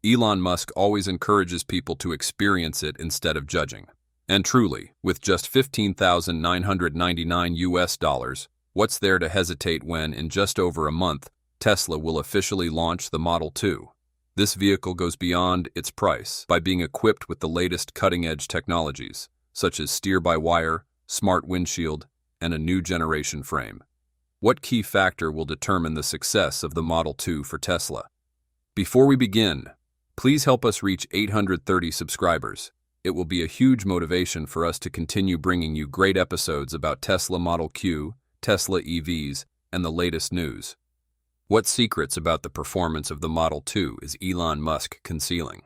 Elon Musk always encourages people to experience it instead of judging. And truly, with just $15,999, what's there to hesitate when, in just over a month, Tesla will officially launch the Model 2? This vehicle goes beyond its price by being equipped with the latest cutting-edge technologies, such as steer-by-wire, smart windshield, and a new generation frame. What key factor will determine the success of the Model 2 for Tesla? Before we begin, please help us reach 830 subscribers. It will be a huge motivation for us to continue bringing you great episodes about Tesla Model Q, Tesla EVs, and the latest news. What secrets about the performance of the Model 2 is Elon Musk concealing?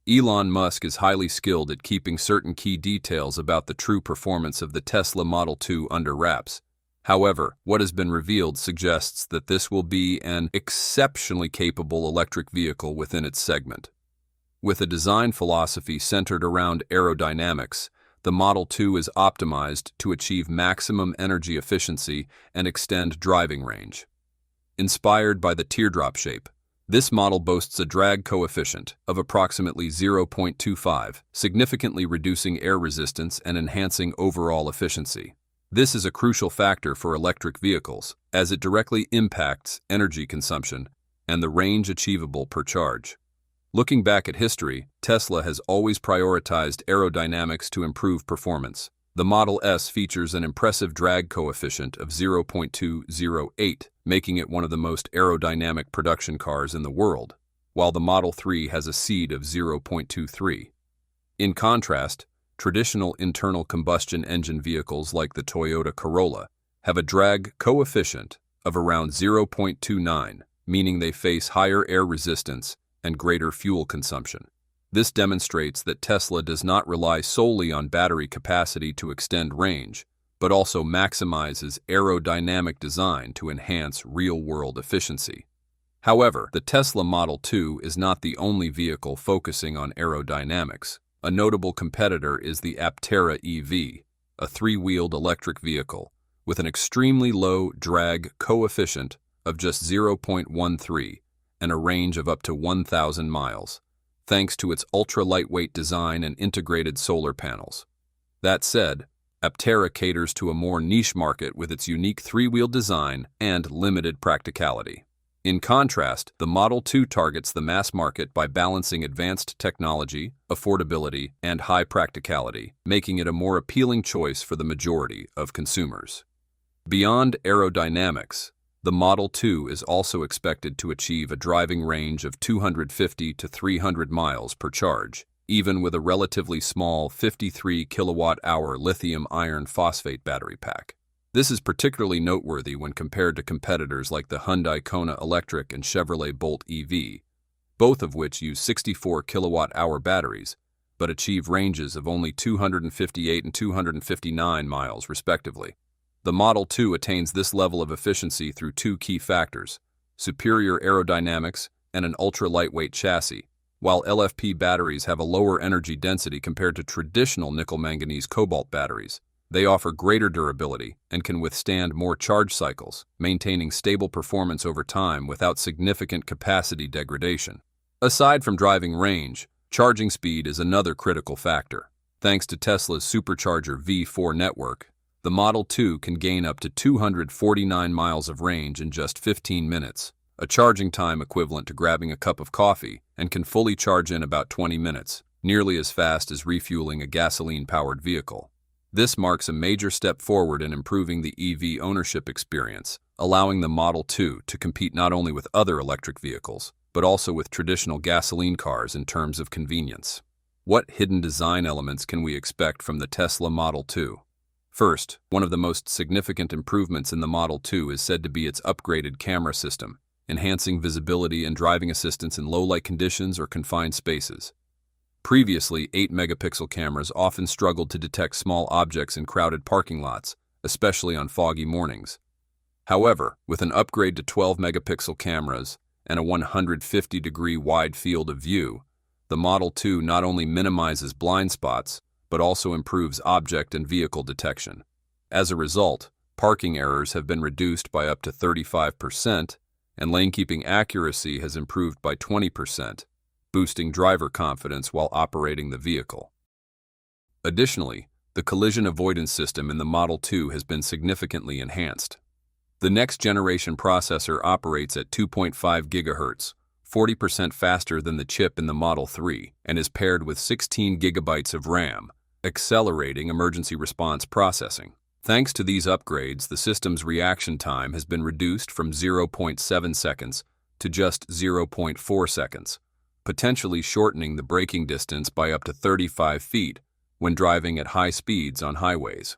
Elon Musk is highly skilled at keeping certain key details about the true performance of the Tesla Model 2 under wraps. However, what has been revealed suggests that this will be an exceptionally capable electric vehicle within its segment. With a design philosophy centered around aerodynamics, the Model 2 is optimized to achieve maximum energy efficiency and extend driving range. Inspired by the teardrop shape, this model boasts a drag coefficient of approximately 0.25, significantly reducing air resistance and enhancing overall efficiency. This is a crucial factor for electric vehicles, as it directly impacts energy consumption and the range achievable per charge. Looking back at history, Tesla has always prioritized aerodynamics to improve performance. The Model S features an impressive drag coefficient of 0.208, making it one of the most aerodynamic production cars in the world, while the Model 3 has a SEED of 0.23. In contrast, traditional internal combustion engine vehicles like the Toyota Corolla have a drag coefficient of around 0.29, meaning they face higher air resistance and greater fuel consumption. This demonstrates that Tesla does not rely solely on battery capacity to extend range, but also maximizes aerodynamic design to enhance real-world efficiency. However, the Tesla Model 2 is not the only vehicle focusing on aerodynamics. A notable competitor is the Aptera EV, a three-wheeled electric vehicle with an extremely low drag coefficient of just 0.13 and a range of up to 1,000 miles, thanks to its ultra-lightweight design and integrated solar panels. That said, Aptera caters to a more niche market with its unique three-wheel design and limited practicality. In contrast, the Model 2 targets the mass market by balancing advanced technology, affordability, and high practicality, making it a more appealing choice for the majority of consumers. Beyond aerodynamics, the Model 2 is also expected to achieve a driving range of 250 to 300 miles per charge, even with a relatively small 53 kilowatt-hour lithium iron phosphate battery pack. This is particularly noteworthy when compared to competitors like the Hyundai Kona Electric and Chevrolet Bolt EV, both of which use 64 kilowatt-hour batteries, but achieve ranges of only 258 and 259 miles, respectively. The Model 2 attains this level of efficiency through two key factors: superior aerodynamics and an ultra-lightweight chassis. While LFP batteries have a lower energy density compared to traditional nickel-manganese cobalt batteries, they offer greater durability and can withstand more charge cycles, maintaining stable performance over time without significant capacity degradation. Aside from driving range, charging speed is another critical factor. Thanks to Tesla's supercharger V4 network, the Model 2 can gain up to 249 miles of range in just 15 minutes, a charging time equivalent to grabbing a cup of coffee, and can fully charge in about 20 minutes, nearly as fast as refueling a gasoline-powered vehicle. This marks a major step forward in improving the EV ownership experience, allowing the Model 2 to compete not only with other electric vehicles, but also with traditional gasoline cars in terms of convenience. What hidden design elements can we expect from the Tesla Model 2? First, one of the most significant improvements in the Model 2 is said to be its upgraded camera system, enhancing visibility and driving assistance in low-light conditions or confined spaces. Previously, 8-megapixel cameras often struggled to detect small objects in crowded parking lots, especially on foggy mornings. However, with an upgrade to 12-megapixel cameras and a 150-degree wide field of view, the Model 2 not only minimizes blind spots, but also improves object and vehicle detection. As a result, parking errors have been reduced by up to 35%, and lane-keeping accuracy has improved by 20%. boosting driver confidence while operating the vehicle. Additionally, the collision avoidance system in the Model 2 has been significantly enhanced. The next-generation processor operates at 2.5 GHz, 40% faster than the chip in the Model 3, and is paired with 16 GB of RAM, accelerating emergency response processing. Thanks to these upgrades, the system's reaction time has been reduced from 0.7 seconds to just 0.4 seconds, potentially shortening the braking distance by up to 35 feet when driving at high speeds on highways.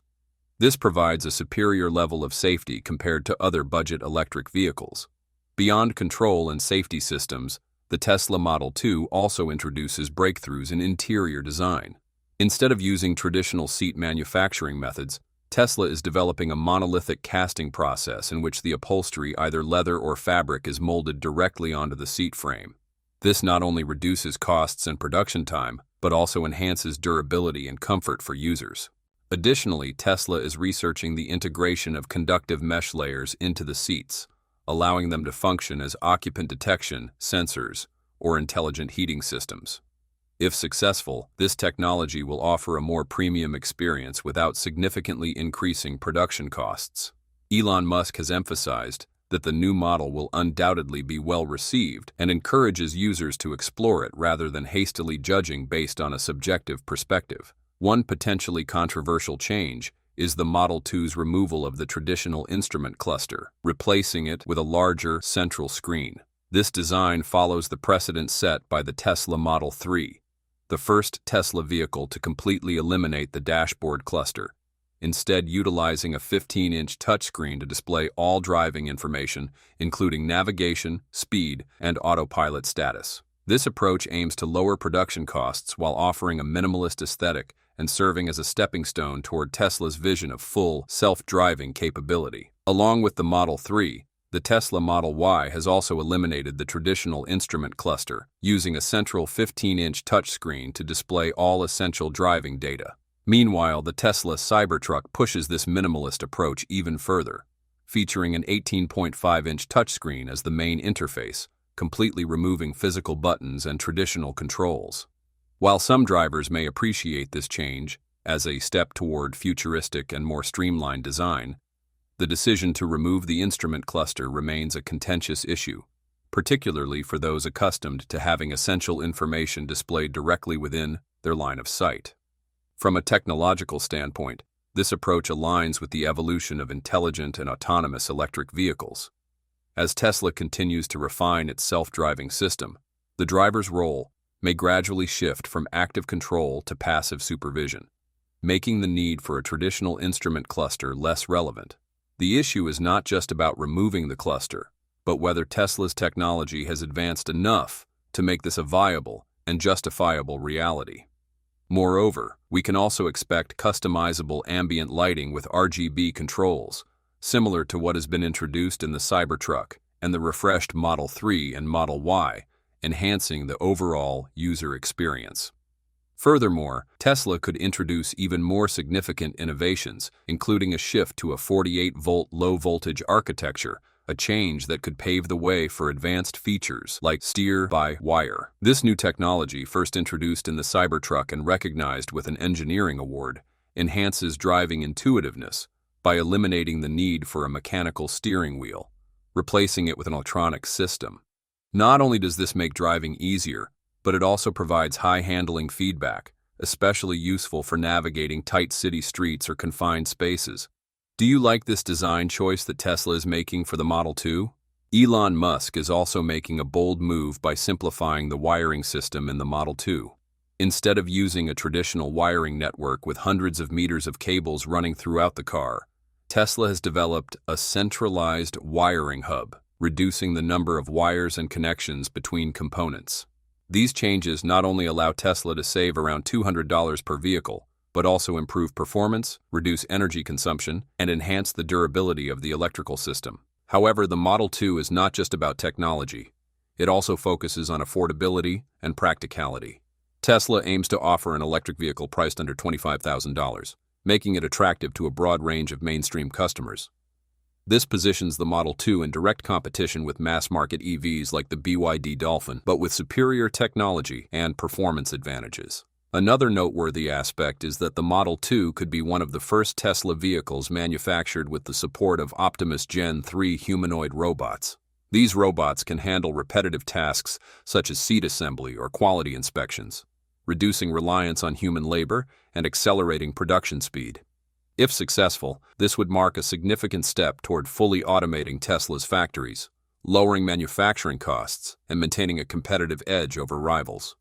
This provides a superior level of safety compared to other budget electric vehicles. Beyond control and safety systems, the Tesla Model 2 also introduces breakthroughs in interior design. Instead of using traditional seat manufacturing methods, Tesla is developing a monolithic casting process in which the upholstery, either leather or fabric, is molded directly onto the seat frame. This not only reduces costs and production time, but also enhances durability and comfort for users. Additionally, Tesla is researching the integration of conductive mesh layers into the seats, allowing them to function as occupant detection, sensors, or intelligent heating systems. If successful, this technology will offer a more premium experience without significantly increasing production costs. Elon Musk has emphasized that the new model will undoubtedly be well received and encourages users to explore it rather than hastily judging based on a subjective perspective. One potentially controversial change is the Model 2's removal of the traditional instrument cluster, replacing it with a larger central screen. This design follows the precedent set by the Tesla Model 3, the first Tesla vehicle to completely eliminate the dashboard cluster, instead utilizing a 15-inch touchscreen to display all driving information, including navigation, speed, and autopilot status. This approach aims to lower production costs while offering a minimalist aesthetic and serving as a stepping stone toward Tesla's vision of full, self-driving capability. Along with the Model 3, the Tesla Model Y has also eliminated the traditional instrument cluster, using a central 15-inch touchscreen to display all essential driving data. Meanwhile, the Tesla Cybertruck pushes this minimalist approach even further, featuring an 18.5-inch touchscreen as the main interface, completely removing physical buttons and traditional controls. While some drivers may appreciate this change as a step toward futuristic and more streamlined design, the decision to remove the instrument cluster remains a contentious issue, particularly for those accustomed to having essential information displayed directly within their line of sight. From a technological standpoint, this approach aligns with the evolution of intelligent and autonomous electric vehicles. As Tesla continues to refine its self-driving system, the driver's role may gradually shift from active control to passive supervision, making the need for a traditional instrument cluster less relevant. The issue is not just about removing the cluster, but whether Tesla's technology has advanced enough to make this a viable and justifiable reality. Moreover, we can also expect customizable ambient lighting with RGB controls, similar to what has been introduced in the Cybertruck and the refreshed Model 3 and Model Y, enhancing the overall user experience. Furthermore, Tesla could introduce even more significant innovations, including a shift to a 48-volt low-voltage architecture, a change that could pave the way for advanced features like steer-by-wire. This new technology, first introduced in the Cybertruck and recognized with an engineering award, enhances driving intuitiveness by eliminating the need for a mechanical steering wheel, replacing it with an electronic system. Not only does this make driving easier, but it also provides high-handling feedback, especially useful for navigating tight city streets or confined spaces. Do you like this design choice that Tesla is making for the Model 2? Elon Musk is also making a bold move by simplifying the wiring system in the Model 2. Instead of using a traditional wiring network with hundreds of meters of cables running throughout the car, Tesla has developed a centralized wiring hub, reducing the number of wires and connections between components. These changes not only allow Tesla to save around $200 per vehicle, but also improve performance, reduce energy consumption, and enhance the durability of the electrical system. However, the Model 2 is not just about technology. It also focuses on affordability and practicality. Tesla aims to offer an electric vehicle priced under $25,000, making it attractive to a broad range of mainstream customers. This positions the Model 2 in direct competition with mass-market EVs like the BYD Dolphin, but with superior technology and performance advantages. Another noteworthy aspect is that the Model 2 could be one of the first Tesla vehicles manufactured with the support of Optimus Gen 3 humanoid robots. These robots can handle repetitive tasks such as seat assembly or quality inspections, reducing reliance on human labor and accelerating production speed. If successful, this would mark a significant step toward fully automating Tesla's factories, lowering manufacturing costs, and maintaining a competitive edge over rivals.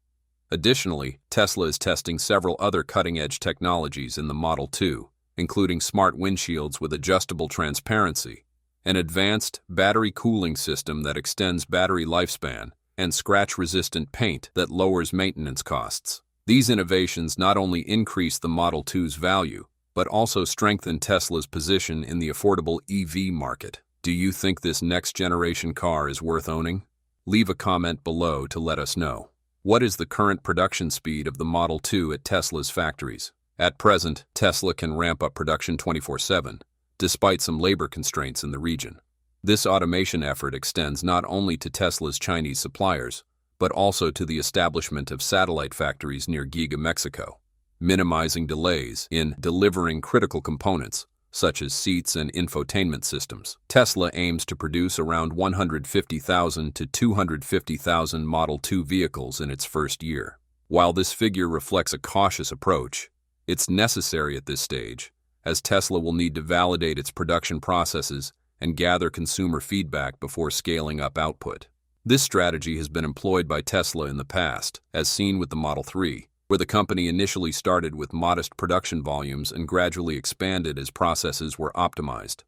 Additionally, Tesla is testing several other cutting-edge technologies in the Model 2, including smart windshields with adjustable transparency, an advanced battery cooling system that extends battery lifespan, and scratch-resistant paint that lowers maintenance costs. These innovations not only increase the Model 2's value, but also strengthen Tesla's position in the affordable EV market. Do you think this next-generation car is worth owning? Leave a comment below to let us know. What is the current production speed of the Model 2 at Tesla's factories? At present, Tesla can ramp up production 24/7, despite some labor constraints in the region. This automation effort extends not only to Tesla's Chinese suppliers, but also to the establishment of satellite factories near Giga, Mexico, minimizing delays in delivering critical components, such as seats and infotainment systems. Tesla aims to produce around 150,000 to 250,000 Model 2 vehicles in its first year. While this figure reflects a cautious approach, it's necessary at this stage, as Tesla will need to validate its production processes and gather consumer feedback before scaling up output. This strategy has been employed by Tesla in the past, as seen with the Model 3, where the company initially started with modest production volumes and gradually expanded as processes were optimized.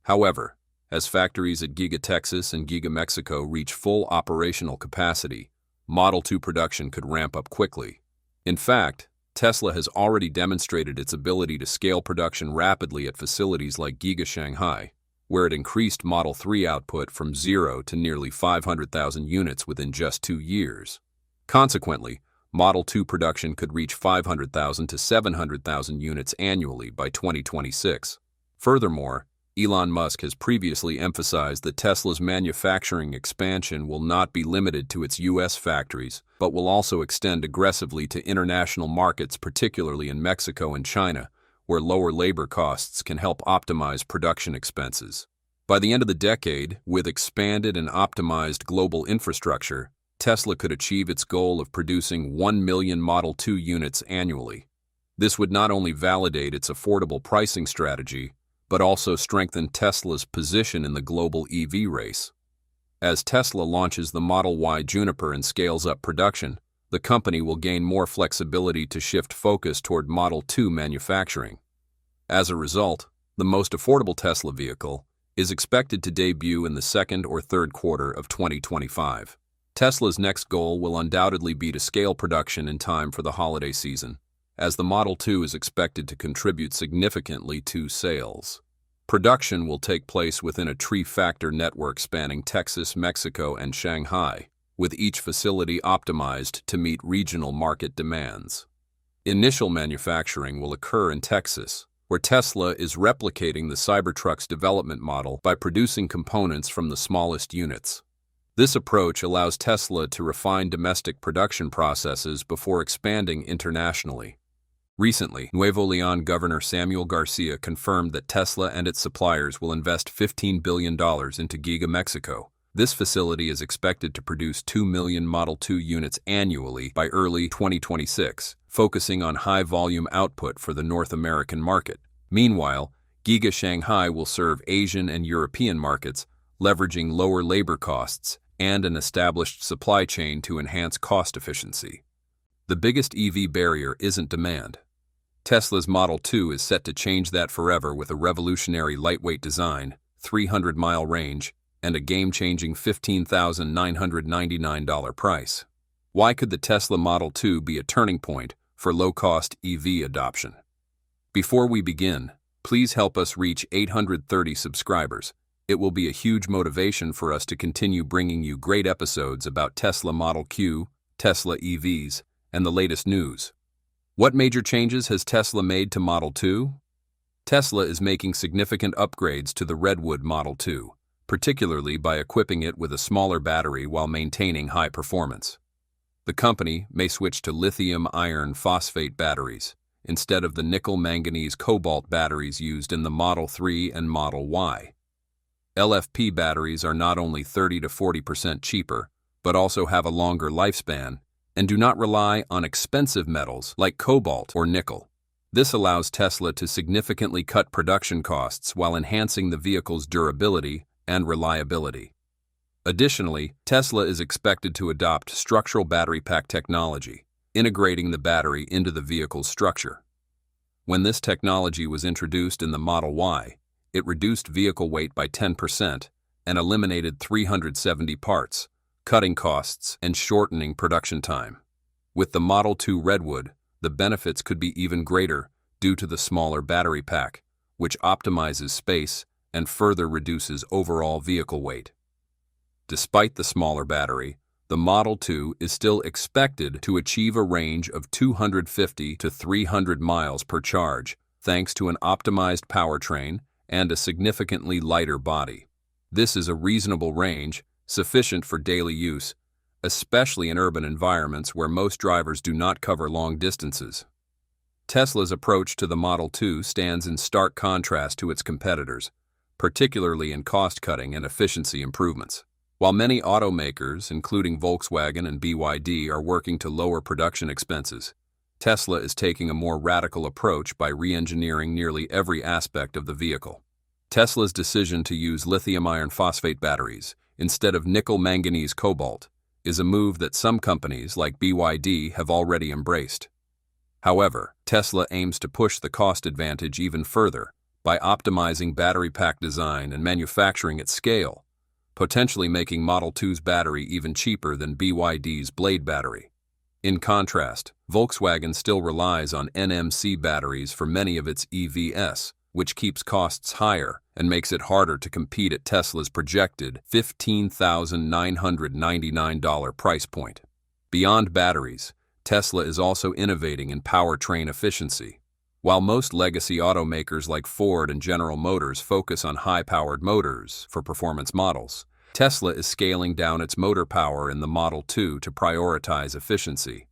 However, as factories at Giga Texas and Giga Mexico reach full operational capacity, Model 2 production could ramp up quickly. In fact, Tesla has already demonstrated its ability to scale production rapidly at facilities like Giga Shanghai, where it increased Model 3 output from 0 to nearly 500,000 units within just 2 years. Consequently, Model 2 production could reach 500,000 to 700,000 units annually by 2026. Furthermore, Elon Musk has previously emphasized that Tesla's manufacturing expansion will not be limited to its U.S. factories, but will also extend aggressively to international markets, particularly in Mexico and China, where lower labor costs can help optimize production expenses. By the end of the decade, with expanded and optimized global infrastructure, Tesla could achieve its goal of producing 1 million Model 2 units annually. This would not only validate its affordable pricing strategy, but also strengthen Tesla's position in the global EV race. As Tesla launches the Model Y Juniper and scales up production, the company will gain more flexibility to shift focus toward Model 2 manufacturing. As a result, the most affordable Tesla vehicle is expected to debut in the second or third quarter of 2025. Tesla's next goal will undoubtedly be to scale production in time for the holiday season, as the Model 2 is expected to contribute significantly to sales. Production will take place within a tree-factor network spanning Texas, Mexico, and Shanghai, with each facility optimized to meet regional market demands. Initial manufacturing will occur in Texas, where Tesla is replicating the Cybertruck's development model by producing components from the smallest units. This approach allows Tesla to refine domestic production processes before expanding internationally. Recently, Nuevo León Governor Samuel Garcia confirmed that Tesla and its suppliers will invest $15 billion into Giga, Mexico. This facility is expected to produce 2 million Model 2 units annually by early 2026, focusing on high-volume output for the North American market. Meanwhile, Giga Shanghai will serve Asian and European markets, leveraging lower labor costs and an established supply chain to enhance cost efficiency. The biggest EV barrier isn't demand. Tesla's Model 2 is set to change that forever with a revolutionary lightweight design, 300-mile range, and a game-changing $15,999 price. Why could the Tesla Model 2 be a turning point for low-cost EV adoption? Before we begin, please help us reach 830 subscribers. It will be a huge motivation for us to continue bringing you great episodes about Tesla Model Q, Tesla EVs, and the latest news. What major changes has Tesla made to Model 2? Tesla is making significant upgrades to the Redwood Model 2, particularly by equipping it with a smaller battery while maintaining high performance. The company may switch to lithium iron phosphate batteries instead of the nickel manganese cobalt batteries used in the Model 3 and Model Y. LFP batteries are not only 30 to 40% cheaper, but also have a longer lifespan and do not rely on expensive metals like cobalt or nickel. This allows Tesla to significantly cut production costs while enhancing the vehicle's durability and reliability. Additionally, Tesla is expected to adopt structural battery pack technology, integrating the battery into the vehicle's structure. When this technology was introduced in the Model Y, it reduced vehicle weight by 10% and eliminated 370 parts, cutting costs and shortening production time. With the Model 2 Redwood, the benefits could be even greater due to the smaller battery pack, which optimizes space and further reduces overall vehicle weight. Despite the smaller battery, the Model 2 is still expected to achieve a range of 250 to 300 miles per charge, thanks to an optimized powertrain and a significantly lighter body. This is a reasonable range, sufficient for daily use, especially in urban environments where most drivers do not cover long distances. Tesla's approach to the Model 2 stands in stark contrast to its competitors, particularly in cost-cutting and efficiency improvements. While many automakers, including Volkswagen and BYD, are working to lower production expenses, Tesla is taking a more radical approach by re-engineering nearly every aspect of the vehicle. Tesla's decision to use lithium iron phosphate batteries instead of nickel manganese cobalt is a move that some companies like BYD have already embraced. However, Tesla aims to push the cost advantage even further by optimizing battery pack design and manufacturing at scale, potentially making Model 2's battery even cheaper than BYD's Blade battery. In contrast, Volkswagen still relies on NMC batteries for many of its EVs, which keeps costs higher and makes it harder to compete at Tesla's projected $15,999 price point. Beyond batteries, Tesla is also innovating in powertrain efficiency. While most legacy automakers like Ford and General Motors focus on high-powered motors for performance models, Tesla is scaling down its motor power in the Model 2 to prioritize efficiency.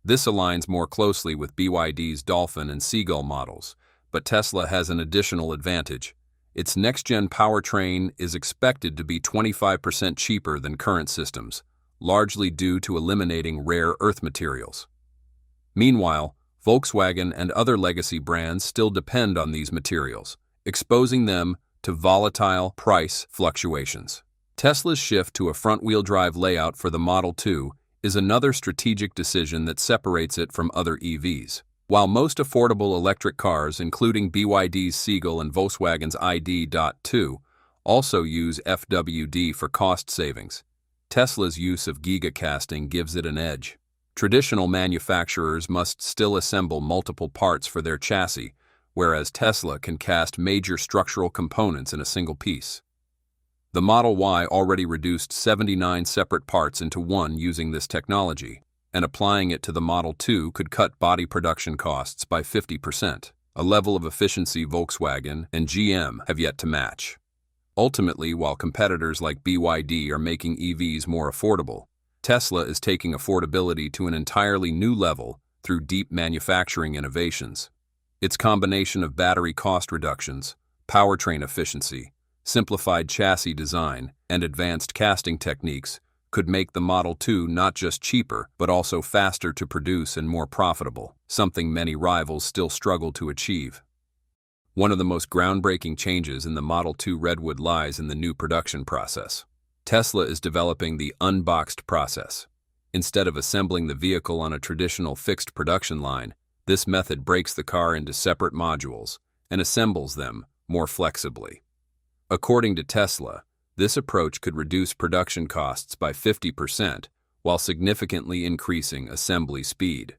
This aligns more closely with BYD's Dolphin and Seagull models, but Tesla has an additional advantage. Its next-gen powertrain is expected to be 25% cheaper than current systems, largely due to eliminating rare earth materials. Meanwhile, Volkswagen and other legacy brands still depend on these materials, exposing them to volatile price fluctuations. Tesla's shift to a front-wheel drive layout for the Model 2 is another strategic decision that separates it from other EVs. While most affordable electric cars, including BYD's Seagull and Volkswagen's ID.2, also use FWD for cost savings, Tesla's use of gigacasting gives it an edge. Traditional manufacturers must still assemble multiple parts for their chassis, whereas Tesla can cast major structural components in a single piece. The Model Y already reduced 79 separate parts into one using this technology, and applying it to the Model 2 could cut body production costs by 50%, a level of efficiency Volkswagen and GM have yet to match. Ultimately, while competitors like BYD are making EVs more affordable, Tesla is taking affordability to an entirely new level through deep manufacturing innovations. Its combination of battery cost reductions, powertrain efficiency, simplified chassis design, and advanced casting techniques could make the Model 2 not just cheaper, but also faster to produce and more profitable, something many rivals still struggle to achieve. One of the most groundbreaking changes in the Model 2 Redwood lies in the new production process. Tesla is developing the unboxed process. Instead of assembling the vehicle on a traditional fixed production line, this method breaks the car into separate modules and assembles them more flexibly. According to Tesla, this approach could reduce production costs by 50% while significantly increasing assembly speed.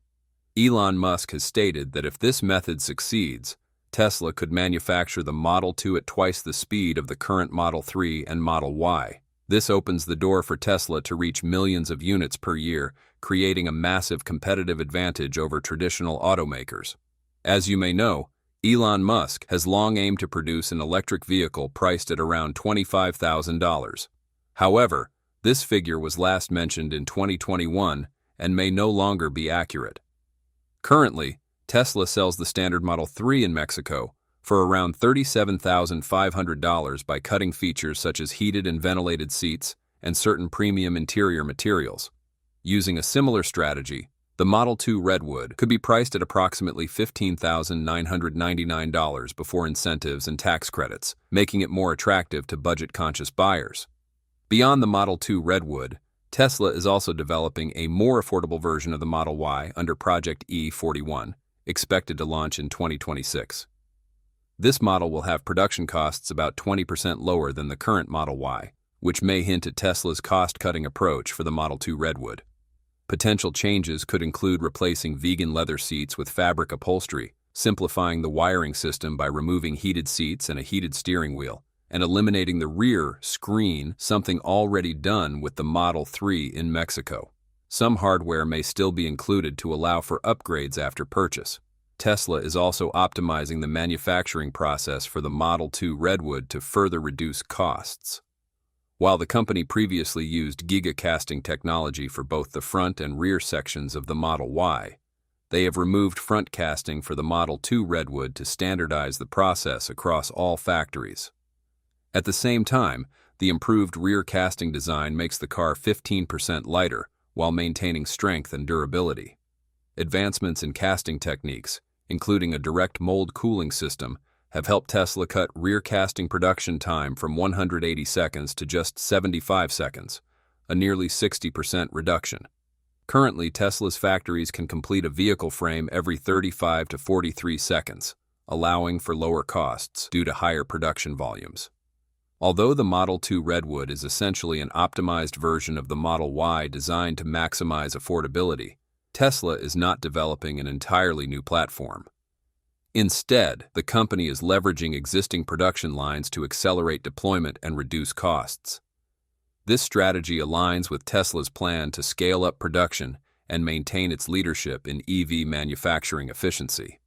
Elon Musk has stated that if this method succeeds, Tesla could manufacture the Model 2 at twice the speed of the current Model 3 and Model Y. This opens the door for Tesla to reach millions of units per year, creating a massive competitive advantage over traditional automakers. As you may know, Elon Musk has long aimed to produce an electric vehicle priced at around $25,000. However, this figure was last mentioned in 2021 and may no longer be accurate. Currently, Tesla sells the standard Model 3 in Mexico for around $37,500 by cutting features such as heated and ventilated seats and certain premium interior materials. Using a similar strategy, the Model 2 Redwood could be priced at approximately $15,999 before incentives and tax credits, making it more attractive to budget-conscious buyers. Beyond the Model 2 Redwood, Tesla is also developing a more affordable version of the Model Y under Project E41, expected to launch in 2026. This model will have production costs about 20% lower than the current Model Y, which may hint at Tesla's cost-cutting approach for the Model 2 Redwood. Potential changes could include replacing vegan leather seats with fabric upholstery, simplifying the wiring system by removing heated seats and a heated steering wheel, and eliminating the rear screen, something already done with the Model 3 in Mexico. Some hardware may still be included to allow for upgrades after purchase. Tesla is also optimizing the manufacturing process for the Model 2 Redwood to further reduce costs. While the company previously used gigacasting technology for both the front and rear sections of the Model Y, they have removed front casting for the Model 2 Redwood to standardize the process across all factories. At the same time, the improved rear casting design makes the car 15% lighter while maintaining strength and durability. Advancements in casting techniques, including a direct mold cooling system, have helped Tesla cut rear casting production time from 180 seconds to just 75 seconds, a nearly 60% reduction. Currently, Tesla's factories can complete a vehicle frame every 35 to 43 seconds, allowing for lower costs due to higher production volumes. Although the Model 2 Redwood is essentially an optimized version of the Model Y designed to maximize affordability, Tesla is not developing an entirely new platform. Instead, the company is leveraging existing production lines to accelerate deployment and reduce costs. This strategy aligns with Tesla's plan to scale up production and maintain its leadership in EV manufacturing efficiency.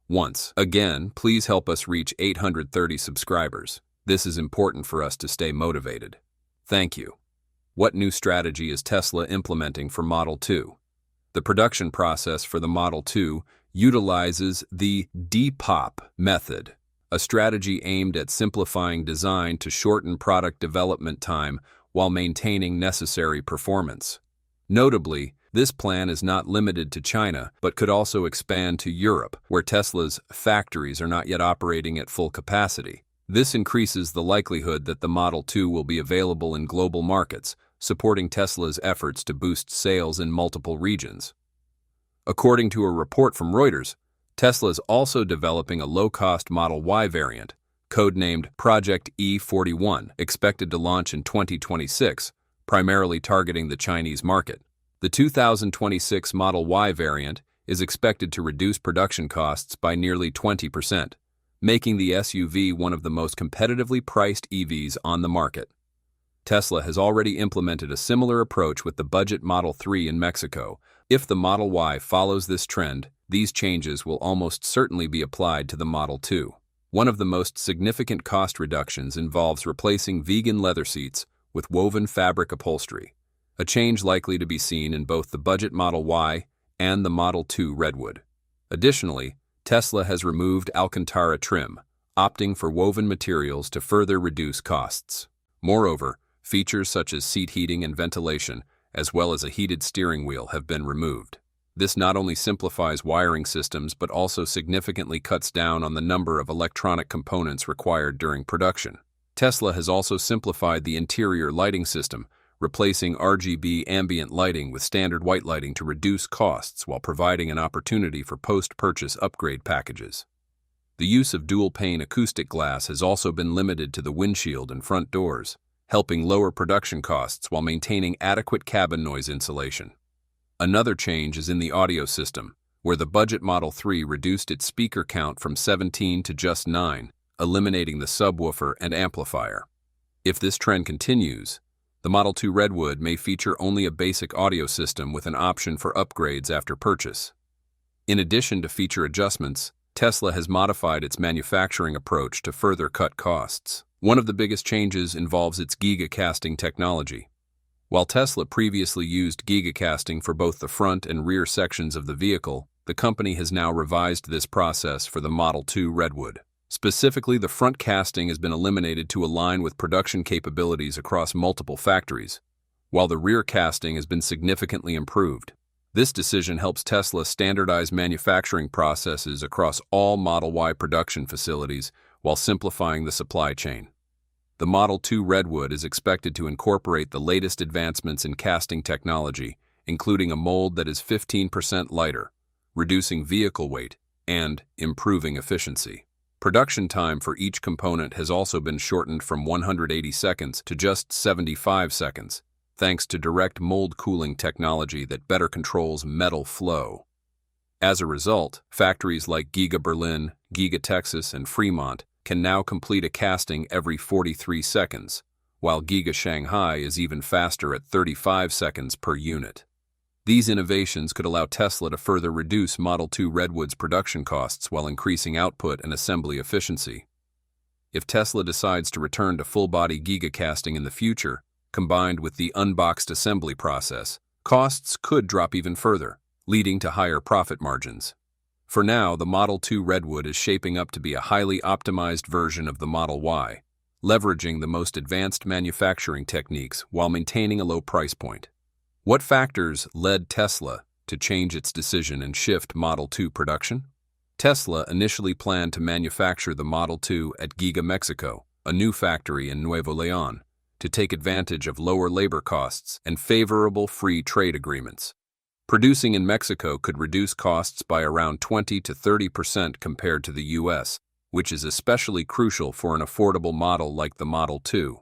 Once again, please help us reach 830 subscribers. This is important for us to stay motivated. Thank you. What new strategy is Tesla implementing for Model 2? The production process for the Model 2 utilizes the depop method, a strategy aimed at simplifying design to shorten product development time while maintaining necessary performance. Notably, this plan is not limited to China, but could also expand to Europe, where Tesla's factories are not yet operating at full capacity. This increases the likelihood that the Model 2 will be available in global markets, supporting Tesla's efforts to boost sales in multiple regions. According to a report from Reuters, Tesla is also developing a low-cost Model Y variant, codenamed Project E41, expected to launch in 2026, primarily targeting the Chinese market. The 2026 Model Y variant is expected to reduce production costs by nearly 20%, making the SUV one of the most competitively priced EVs on the market. Tesla has already implemented a similar approach with the budget Model 3 in Mexico. If the Model Y follows this trend, these changes will almost certainly be applied to the Model 2. One of the most significant cost reductions involves replacing vegan leather seats with woven fabric upholstery, a change likely to be seen in both the budget Model Y and the Model 2 Redwood. Additionally, Tesla has removed Alcantara trim, opting for woven materials to further reduce costs. Moreover, features such as seat heating and ventilation, as well as a heated steering wheel, have been removed. This not only simplifies wiring systems but also significantly cuts down on the number of electronic components required during production. Tesla has also simplified the interior lighting system, replacing RGB ambient lighting with standard white lighting to reduce costs while providing an opportunity for post-purchase upgrade packages. The use of dual-pane acoustic glass has also been limited to the windshield and front doors, helping lower production costs while maintaining adequate cabin noise insulation. Another change is in the audio system, where the budget Model 3 reduced its speaker count from 17 to just 9, eliminating the subwoofer and amplifier. If this trend continues, the Model 2 Redwood may feature only a basic audio system with an option for upgrades after purchase. In addition to feature adjustments, Tesla has modified its manufacturing approach to further cut costs. One of the biggest changes involves its gigacasting technology. While Tesla previously used gigacasting for both the front and rear sections of the vehicle, the company has now revised this process for the Model 2 Redwood. Specifically, the front casting has been eliminated to align with production capabilities across multiple factories, while the rear casting has been significantly improved. This decision helps Tesla standardize manufacturing processes across all Model Y production facilities while simplifying the supply chain. The Model 2 Redwood is expected to incorporate the latest advancements in casting technology, including a mold that is 15% lighter, reducing vehicle weight, and improving efficiency. Production time for each component has also been shortened from 180 seconds to just 75 seconds, thanks to direct mold cooling technology that better controls metal flow. As a result, factories like Giga Berlin, Giga Texas, and Fremont can now complete a casting every 43 seconds, while Giga Shanghai is even faster at 35 seconds per unit. These innovations could allow Tesla to further reduce Model 2 Redwood's production costs while increasing output and assembly efficiency. If Tesla decides to return to full-body gigacasting in the future, combined with the unboxed assembly process, costs could drop even further, leading to higher profit margins. For now, the Model 2 Redwood is shaping up to be a highly optimized version of the Model Y, leveraging the most advanced manufacturing techniques while maintaining a low price point. What factors led Tesla to change its decision and shift Model 2 production? Tesla initially planned to manufacture the Model 2 at Giga Mexico, a new factory in Nuevo León, to take advantage of lower labor costs and favorable free trade agreements. Producing in Mexico could reduce costs by around 20 to 30% compared to the US, which is especially crucial for an affordable model like the Model 2.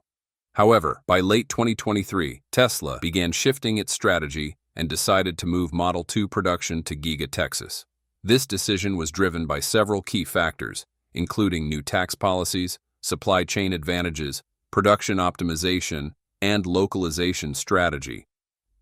However, by late 2023, Tesla began shifting its strategy and decided to move Model 2 production to Giga Texas. This decision was driven by several key factors, including new tax policies, supply chain advantages, production optimization, and localization strategy.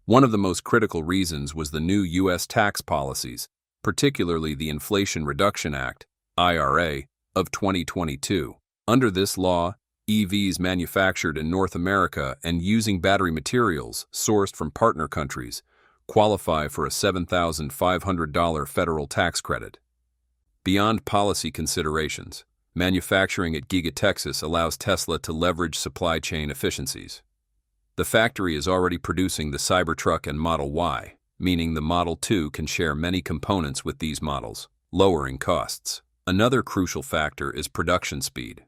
One of the most critical reasons was the new U.S. tax policies, particularly the Inflation Reduction Act, IRA, of 2022. Under this law, EVs manufactured in North America and using battery materials sourced from partner countries qualify for a $7,500 federal tax credit. Beyond policy considerations, manufacturing at Giga Texas allows Tesla to leverage supply chain efficiencies. The factory is already producing the Cybertruck and Model Y, meaning the Model 2 can share many components with these models, lowering costs. Another crucial factor is production speed.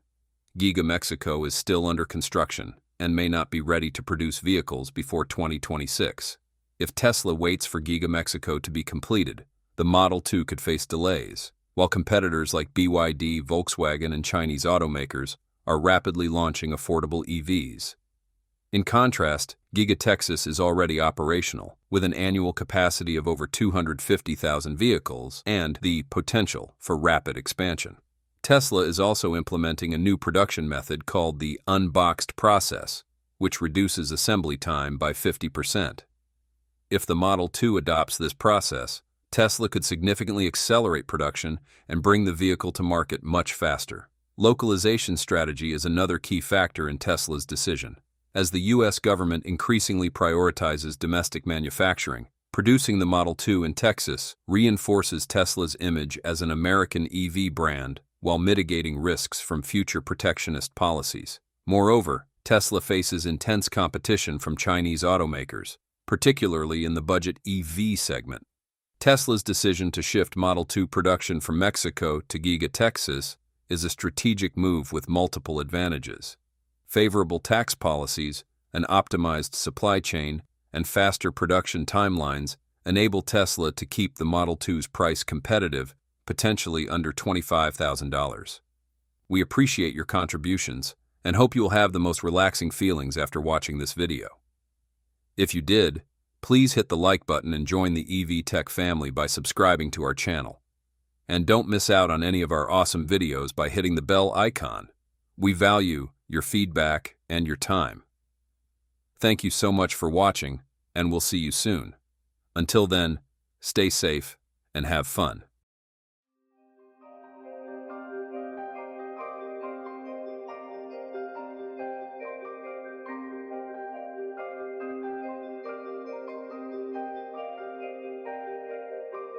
Giga Mexico is still under construction and may not be ready to produce vehicles before 2026. If Tesla waits for Giga Mexico to be completed, the Model 2 could face delays, while competitors like BYD, Volkswagen, and Chinese automakers are rapidly launching affordable EVs. In contrast, Giga Texas is already operational, with an annual capacity of over 250,000 vehicles and the potential for rapid expansion. Tesla is also implementing a new production method called the unboxed process, which reduces assembly time by 50%. If the Model 2 adopts this process, Tesla could significantly accelerate production and bring the vehicle to market much faster. Localization strategy is another key factor in Tesla's decision. As the U.S. government increasingly prioritizes domestic manufacturing, producing the Model 2 in Texas reinforces Tesla's image as an American EV brand while mitigating risks from future protectionist policies. Moreover, Tesla faces intense competition from Chinese automakers, particularly in the budget EV segment. Tesla's decision to shift Model 2 production from Mexico to Giga Texas is a strategic move with multiple advantages. Favorable tax policies, an optimized supply chain, and faster production timelines enable Tesla to keep the Model 2's price competitive, potentially under $25,000. We appreciate your contributions and hope you will have the most relaxing feelings after watching this video. If you did, please hit the like button and join the evtech family by subscribing to our channel. And don't miss out on any of our awesome videos by hitting the bell icon. We value your feedback and your time. Thank you so much for watching, and we'll see you soon. Until then, stay safe and have fun.